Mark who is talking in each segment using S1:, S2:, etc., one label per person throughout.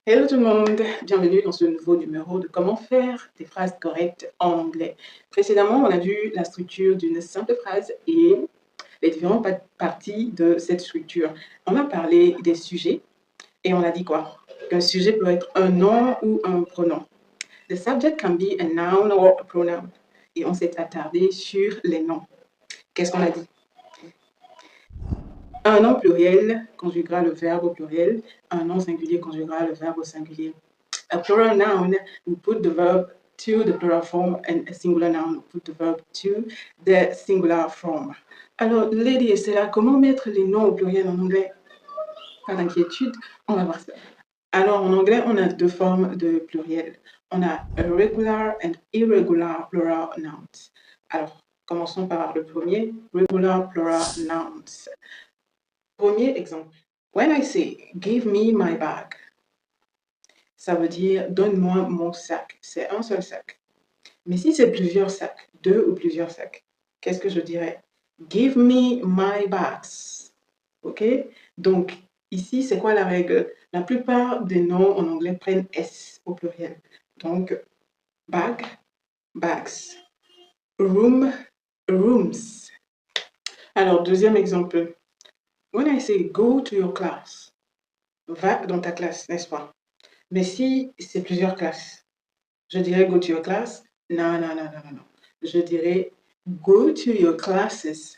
S1: Hello tout le monde, bienvenue dans ce nouveau numéro de comment faire des phrases correctes en anglais. Précédemment, on a vu la structure d'une simple phrase et les différentes parties de cette structure. On a parlé des sujets et on a dit quoi? Qu'un sujet peut être un nom ou un pronom. The subject can be a noun or a pronoun. Et on s'est attardé sur les noms. Qu'est-ce qu'on a dit? Un nom pluriel conjuguera le verbe au pluriel. Un nom singulier conjuguera le verbe au singulier. A plural noun will put the verb to the plural form and a singular noun will put the verb to the singular form. Alors, ladies et c'est là, comment mettre les noms au pluriel en anglais? Pas d'inquiétude, on va voir ça. Alors, en anglais, on a deux formes de pluriel. On a regular and irregular plural nouns. Alors, commençons par le premier, regular plural nouns. Premier exemple. When I say, give me my bag, ça veut dire donne-moi mon sac. C'est un seul sac. Mais si c'est plusieurs sacs, deux ou plusieurs sacs, qu'est-ce que je dirais? Give me my bags. OK? Donc, ici, c'est quoi la règle? La plupart des noms en anglais prennent S au pluriel. Donc, bag, bags. Room, rooms. Alors, deuxième exemple. When I say go to your class, va dans ta classe, n'est-ce pas? Mais si c'est plusieurs classes, je dirais go to your class. Non, non, non, non, non, non. Je dirais go to your classes.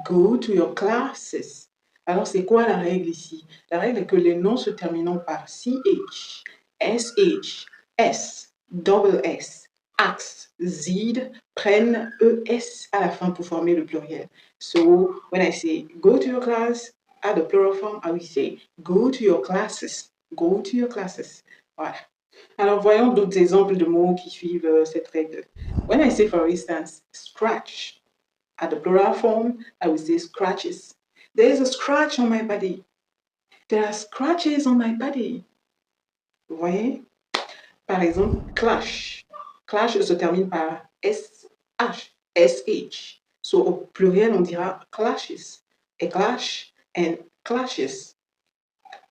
S1: Go to your classes. Alors, c'est quoi la règle ici? La règle est que les noms se terminant par CH, SH, S, double S, AX, Z prennent ES à la fin pour former le pluriel. So, when I say go to your class, at the plural form, I will say go to your classes. Go to your classes. Voilà. Alors, voyons d'autres exemples de mots qui suivent cette règle. When I say, for instance, scratch, at the plural form, I will say scratches. There is a scratch on my body. There are scratches on my body. Vous voyez? Par exemple, clash. Clash se termine par SH, SH. So, au pluriel, on dira clashes. A clash and clashes.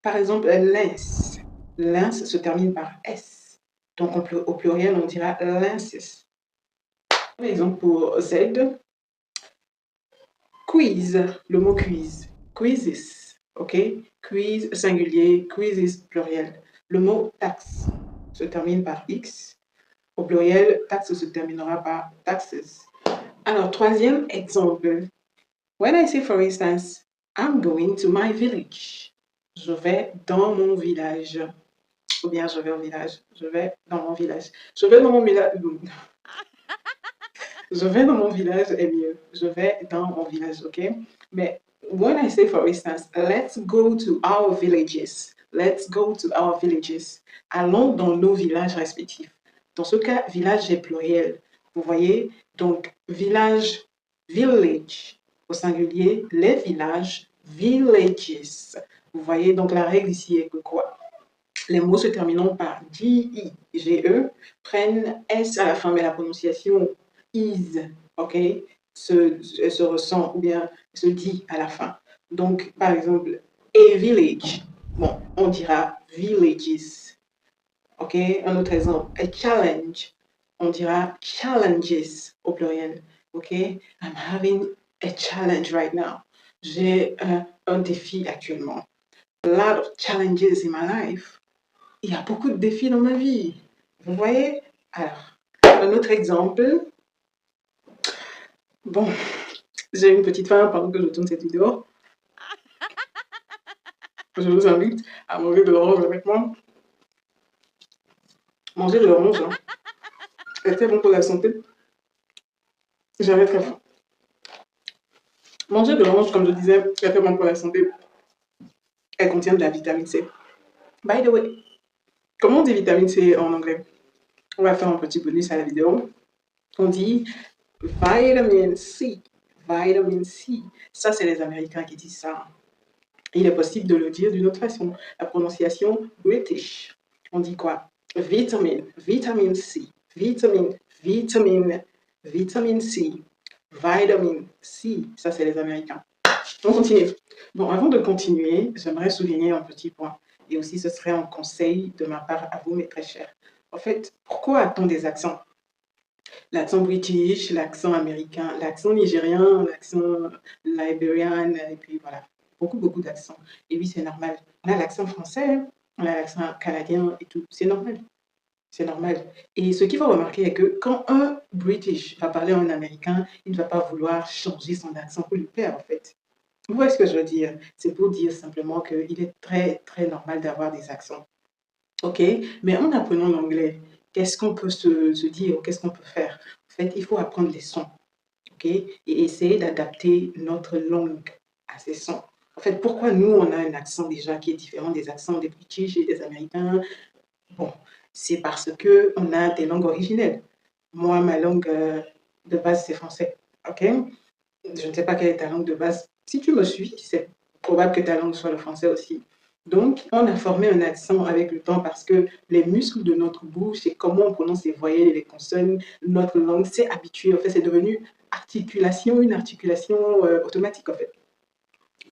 S1: Par exemple, lens. Lens se termine par S. Donc, au pluriel, on dira lenses. Par exemple, pour Z, quiz, le mot quiz. Quizzes, OK? Quiz singulier, quizzes pluriel. Le mot taxe se termine par X. Au pluriel, taxe se terminera par taxes. Alors, troisième exemple. When I say, for instance, I'm going to my village. Je vais dans mon village. Ou bien je vais au village. Je vais dans mon village. Je vais dans mon village. Je vais dans mon village est mieux. Je vais dans mon village, OK? Mais when I say, for instance, let's go to our villages. Let's go to our villages. Allons dans nos villages respectifs. Dans ce cas, village est pluriel. Vous voyez? Donc, village, village. Au singulier, les villages, villages. Vous voyez? Donc, la règle ici est que quoi? Les mots se terminant par J-I-G-E prennent S à la fin, mais la prononciation is, OK, se ressent ou bien se dit à la fin. Donc, par exemple, a village, bon, on dira villages. OK, un autre exemple, a challenge, on dira challenges au pluriel. OK, I'm having a challenge right now. J'ai un défi actuellement. A lot of challenges in my life. Il y a beaucoup de défis dans ma vie. Vous voyez? Alors, un autre exemple. Bon, j'ai une petite faim pendant que je tourne cette vidéo. Je vous invite à manger de l'orange avec moi. Manger de l'orange, hein, c'est très bon pour la santé. J'avais très faim. Manger de l'orange, comme je disais, c'est très bon pour la santé. Elle contient de la vitamine C. By the way, comment on dit vitamine C en anglais? On va faire un petit bonus à la vidéo. On dit vitamin C. Vitamin C. Ça, c'est les Américains qui disent ça. Il est possible de le dire d'une autre façon. La prononciation british. On dit quoi? Vitamine, vitamine C, vitamine, vitamine, vitamine C, vitamin C. Ça, c'est les Américains. On continue. Bon, avant de continuer, j'aimerais souligner un petit point. Et aussi, ce serait un conseil de ma part à vous, mes très chers. En fait, pourquoi a-t-on des accents? L'accent british, l'accent américain, l'accent nigérien, l'accent libérian, et puis voilà, beaucoup d'accents. Et oui, c'est normal. On a l'accent français, on a l'accent canadien et tout, c'est normal. C'est normal. Et ce qu'il faut remarquer est que quand un British va parler à un Américain, il ne va pas vouloir changer son accent pour lui plaire, en fait. Vous voyez ce que je veux dire? C'est pour dire simplement qu'il est très normal d'avoir des accents. OK? Mais en apprenant l'anglais, qu'est-ce qu'on peut se dire? Qu'est-ce qu'on peut faire? En fait, il faut apprendre les sons. OK? Et essayer d'adapter notre langue à ces sons. En fait, pourquoi nous, on a un accent déjà qui est différent des accents des British et des Américains? Bon, c'est parce qu'on a des langues originelles. Moi, ma langue de base, c'est français. OK? Je ne sais pas quelle est ta langue de base. Si tu me suis, c'est probable que ta langue soit le français aussi. Donc, on a formé un accent avec le temps parce que les muscles de notre bouche et comment on prononce les voyelles et les consonnes, notre langue s'est habituée. En fait, c'est devenu une articulation automatique, en fait.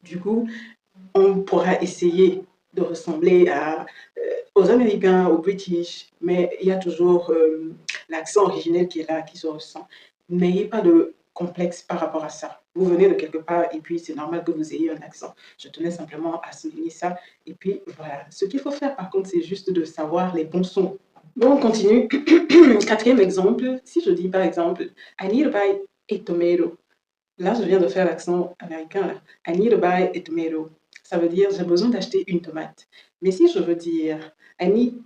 S1: Du coup, on pourra essayer de ressembler aux Américains, aux British, mais il y a toujours l'accent originel qui est là, qui se ressent. N'ayez pas de complexe par rapport à ça. Vous venez de quelque part et puis c'est normal que vous ayez un accent. Je tenais simplement à souligner ça. Et puis voilà, ce qu'il faut faire par contre, c'est juste de savoir les bons sons. Bon, on continue. Quatrième exemple, si je dis par exemple, I need to buy a tomato. Là, je viens de faire l'accent américain. Là. I need to buy a tomato. Ça veut dire j'ai besoin d'acheter une tomate. Mais si je veux dire I need...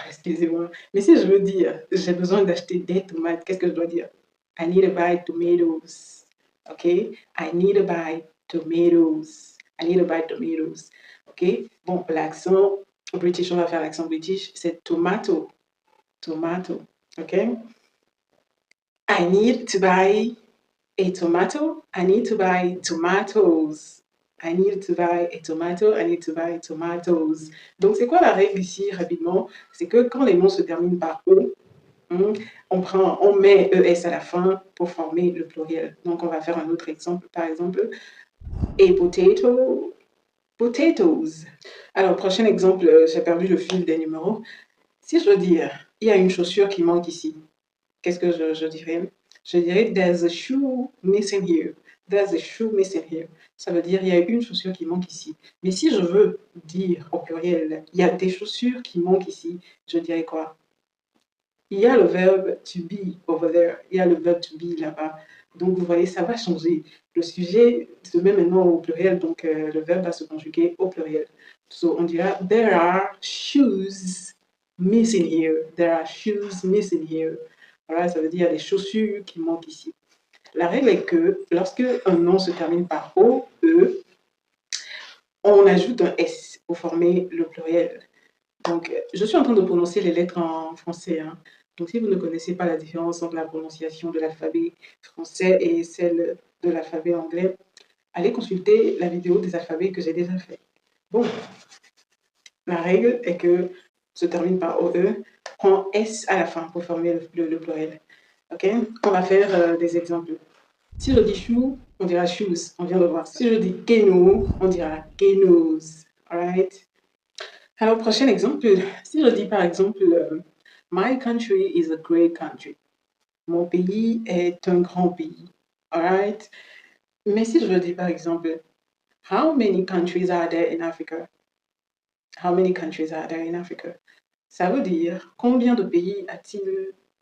S1: excusez-moi. Mais si je veux dire j'ai besoin d'acheter des tomates, qu'est-ce que je dois dire? I need to buy tomatoes. OK? I need to buy tomatoes. I need to buy tomatoes. OK? Bon, l'accent british, on va faire l'accent british, c'est tomato. Tomato. OK? I need to buy a tomato. I need to buy tomatoes. I need to buy a tomato. I need to buy tomatoes. Donc, c'est quoi la règle ici, rapidement? C'est que quand les mots se terminent par E, on met ES à la fin pour former le pluriel. Donc, on va faire un autre exemple. Par exemple, a potato, potatoes. Alors, prochain exemple, j'ai perdu le fil des numéros. Si je veux dire, il y a une chaussure qui manque ici, qu'est-ce que je dirais? Je dirais there's a shoe missing here. There's a shoe missing here. Ça veut dire il y a une chaussure qui manque ici. Mais si je veux dire au pluriel, il y a des chaussures qui manquent ici, je dirais quoi? Il y a le verbe to be over there. Il y a le verbe to be là-bas. Donc vous voyez, ça va changer. Le sujet se met maintenant au pluriel, donc le verbe va se conjuguer au pluriel. So on dira there are shoes missing here. There are shoes missing here. Voilà, ça veut dire des chaussures qui manquent ici. La règle est que lorsque un nom se termine par O, E, on ajoute un S pour former le pluriel. Donc, je suis en train de prononcer les lettres en français. Hein. Donc, si vous ne connaissez pas la différence entre la prononciation de l'alphabet français et celle de l'alphabet anglais, allez consulter la vidéo des alphabets que j'ai déjà fait. Bon, la règle est que se termine par OE, prend S à la fin pour former le pluriel. OK? On va faire des exemples. Si je dis chou, on dira shoes, on vient de voir. Si je dis genou, on dira genous. Alright? Alors, prochain exemple, si je dis par exemple, my country is a great country. Mon pays est un grand pays. Alright? Mais si je dis par exemple, how many countries are there in Africa? How many countries are there in Africa? Ça veut dire combien de pays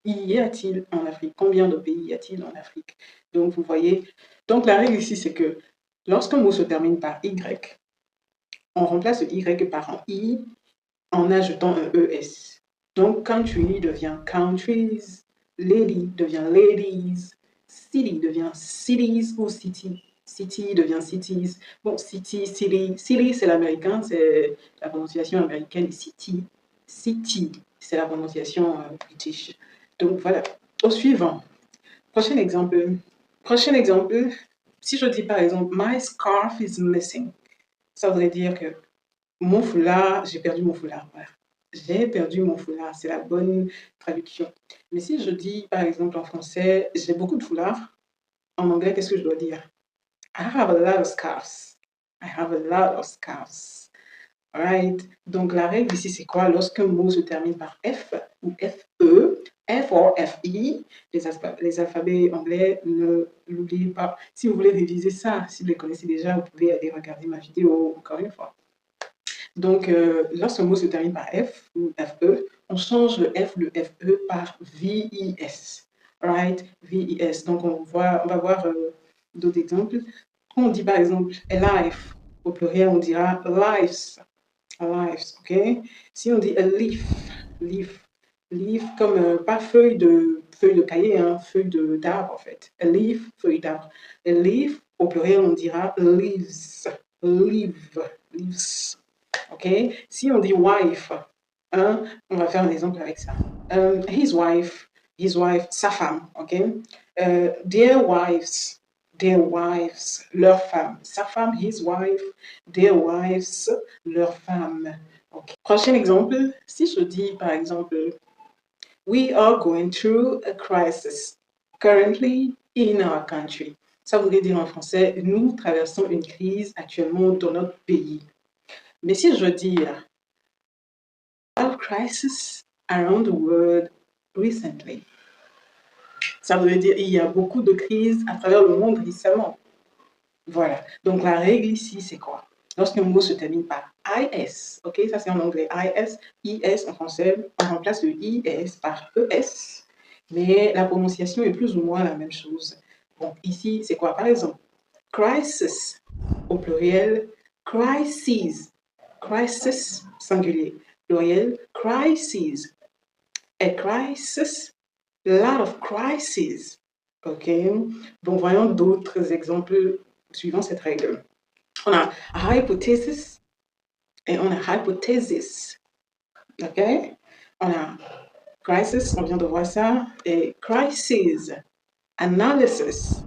S1: y a-t-il en Afrique? Combien de pays y a-t-il en Afrique? Donc, vous voyez, donc la règle ici, c'est que lorsqu'un mot se termine par Y, on remplace le Y par un I en ajoutant un ES. Donc, country devient countries, lady devient ladies, city devient cities ou city. City devient cities. Bon, city, city c'est l'américain, c'est la prononciation américaine, city. City, c'est la prononciation british. Donc voilà. Au suivant. Prochain exemple. Prochain exemple. Si je dis par exemple, my scarf is missing, ça voudrait dire que mon foulard, j'ai perdu mon foulard. Voilà. J'ai perdu mon foulard, c'est la bonne traduction. Mais si je dis par exemple en français, j'ai beaucoup de foulards, en anglais, qu'est-ce que je dois dire? I have a lot of scarves. I have a lot of scarves. Alright? Donc, la règle ici, c'est quoi? Lorsqu'un mot se termine par F ou FE, F ou FI, les alphabets anglais, ne l'oubliez pas. Si vous voulez réviser ça, si vous les connaissez déjà, vous pouvez aller regarder ma vidéo encore une fois. Donc, lorsqu'un mot se termine par F ou FE, on change le F, le FE par VIS. Right? VIS. Donc, on va voir d'autres exemples. Quand on dit par exemple a life, au pluriel, on dira lives. Lives, ok? Si on dit a leaf, leaf comme pas feuille de cahier, hein, feuille d'arbre en fait. A leaf, feuille d'arbre. A leaf, au pluriel, on dira leaves, leaves. Ok? Si on dit wife, hein, on va faire un exemple avec ça. His wife, sa femme, ok? Their wives, leur femme. Sa femme, his wife, their wives, leur femme. Okay. Prochain exemple, si je dis par exemple, we are going through a crisis currently in our country. Ça voudrait dire en français, nous traversons une crise actuellement dans notre pays. Mais si je dis, crisis around the world recently, ça veut dire il y a beaucoup de crises à travers le monde récemment. Voilà. Donc, la règle ici, c'est quoi? Lorsqu'un mot se termine par IS, ok, ça c'est en anglais, IS en français, on remplace le IS par ES, mais la prononciation est plus ou moins la même chose. Bon, ici, c'est quoi? Par exemple, crisis, au pluriel, crises, crisis, singulier, pluriel, crises, a crisis, a lot of crises, ok? Donc, voyons d'autres exemples suivant cette règle. On a hypothesis et on a hypothesis. OK? On a crisis, on vient de voir ça, et crisis, analysis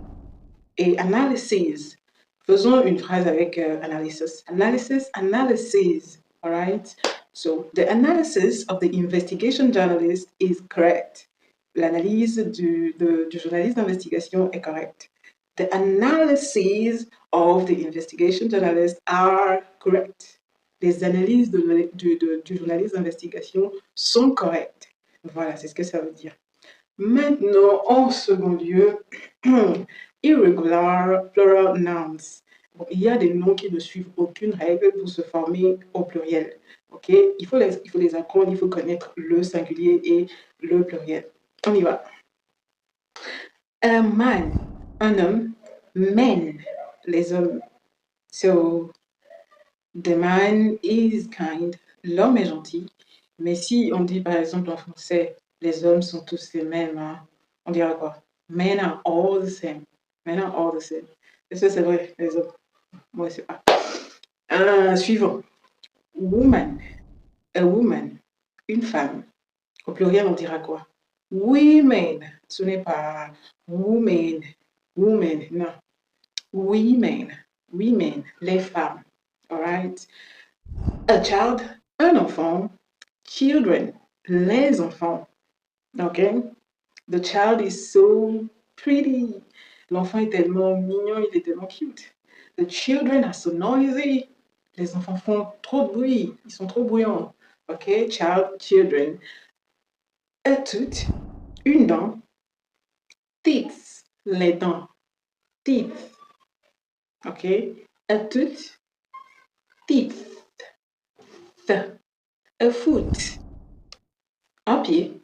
S1: et analysis. Faisons une phrase avec analysis. Analysis. All right? So, the analysis of the investigation journalist is correct. L'analyse du journaliste d'investigation est correcte. The analyses of the investigation journalists are correct. Les analyses du journaliste d'investigation sont correctes. Voilà, c'est ce que ça veut dire. Maintenant, en second lieu, irregular plural nouns. Bon, il y a des noms qui ne suivent aucune règle pour se former au pluriel. Okay? Il faut les apprendre, il faut connaître le singulier et le pluriel. On y va. A man, un homme. Men, les hommes. So, the man is kind. L'homme est gentil. Mais si on dit par exemple en français, les hommes sont tous les mêmes, hein, on dira quoi? Men are all the same. Men are all the same. Est-ce que c'est vrai, les hommes? Moi, c'est pas. Suivant. Woman. A woman. Une femme. Au pluriel, on dira quoi? Women. Ce n'est pas women. Women, non. Women, les femmes. All right? A child, un enfant. Children, les enfants. Okay? The child is so pretty. L'enfant est tellement mignon, il est tellement cute. The children are so noisy. Les enfants font trop de bruit, ils sont trop bruyants. Okay? Child, children. A tooth, une dent. Teeth, les dents. Teeth. Okay? A tooth, teeth. A foot, un pied.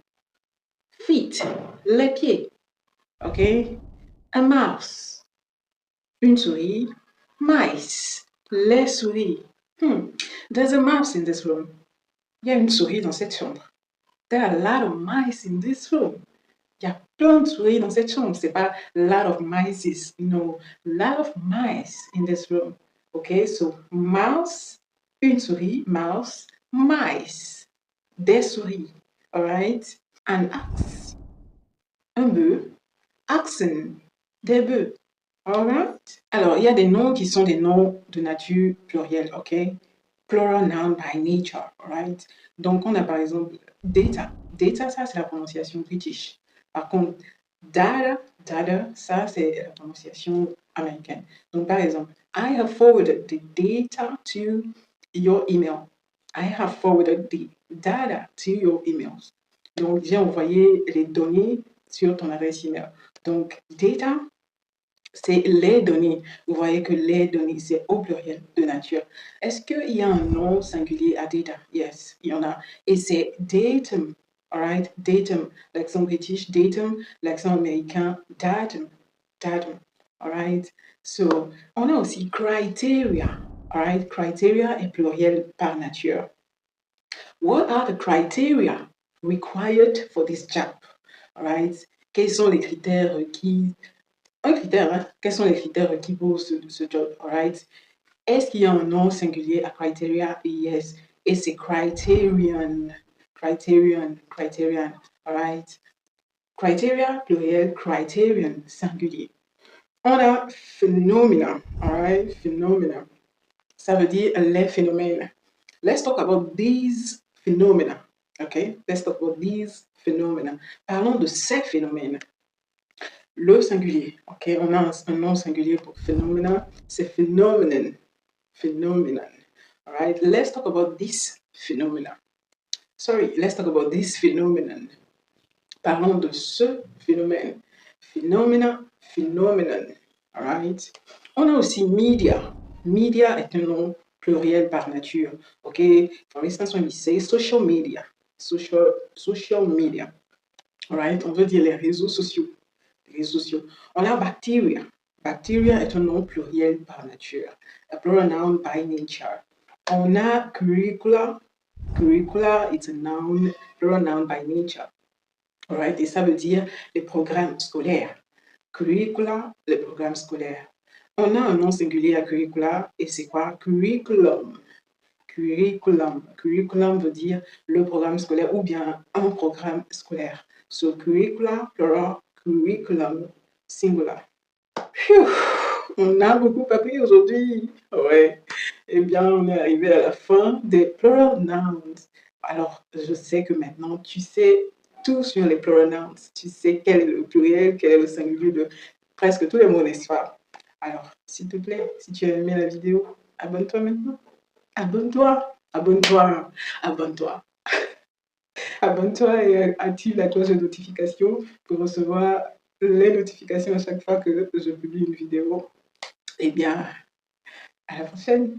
S1: Feet, les pieds. Okay? A mouse, une souris. Mice, les souris. There's a mouse in this room. Il y a une souris dans cette chambre. There are a lot of mice in this room. Il y a plein de souris dans cette chambre. C'est pas a lot of mice. No, a lot of mice in this room. Okay, so mouse, une souris, mouse, mice, des souris. Alright? An ox, un bœuf, oxen, des bœufs. Alright? Alors, il y a des noms qui sont des noms de nature plurielle, ok? Plural noun by nature, alright? Donc, on a par exemple data. Data, ça, c'est la prononciation british. Par contre, data, ça, c'est la prononciation américaine. Donc, par exemple, I have forwarded the data to your email. I have forwarded the data to your emails. Donc, j'ai envoyé les données sur ton adresse email. Donc, data, c'est les données. Vous voyez que les données, c'est au pluriel de nature. Est-ce qu'il y a un nom singulier à data? Yes, il y en a. Et c'est datum. All right? Datum. L'accent british, datum. L'accent américain, datum. Datum. All right? So, on a aussi criteria. All right? Criteria est pluriel par nature. What are the criteria required for this job? All right? Quels sont les critères requis? Un critère, hein? Quels sont les critères requis pour ce job? All right? Est-ce qu'il y a un nom singulier à criteria? Yes. Et c'est criterion. Criterion. Criterion. All right? Criteria, pluriel, criterion, singulier. On a phenomena. All right? Phenomena. Ça veut dire les phénomènes. Let's talk about these phenomena. Okay? Let's talk about these phenomena. Parlons de ces phénomènes. Le singulier. Okay? On a un nom singulier pour phénomena. C'est phenomenon. Phenomenon. All right? Let's talk about this phenomena. Sorry, let's talk about this phenomenon. Parlons de ce phénomène. Phenomena, phenomenon. All right? On a aussi media. Media est un nom pluriel par nature. OK? For instance, when we say social media. Social media. All right? On veut dire les réseaux sociaux. Les réseaux sociaux. On a bacteria. Bacteria est un nom pluriel par nature. A plural noun by nature. On a curricula. Curricula is a noun, plural noun by nature. All right? Et ça veut dire les programmes scolaires. Curricula, les programmes scolaires. On a un nom singulier à curricula et c'est quoi? Curriculum. Curriculum. Curriculum veut dire le programme scolaire ou bien un programme scolaire. So, curricula, plural, curriculum, singular. Phew, on a beaucoup appris aujourd'hui. Ouais. Eh bien, on est arrivé à la fin des plural nouns. Alors, je sais que maintenant, tu sais tout sur les plural nouns. Tu sais quel est le pluriel, quel est le singulier de presque tous les mots, n'est-ce pas? Alors, s'il te plaît, si tu as aimé la vidéo, abonne-toi maintenant. Abonne-toi, abonne-toi, abonne-toi. Abonne-toi et active la cloche de notification pour recevoir les notifications à chaque fois que je publie une vidéo. Eh bien, à la prochaine.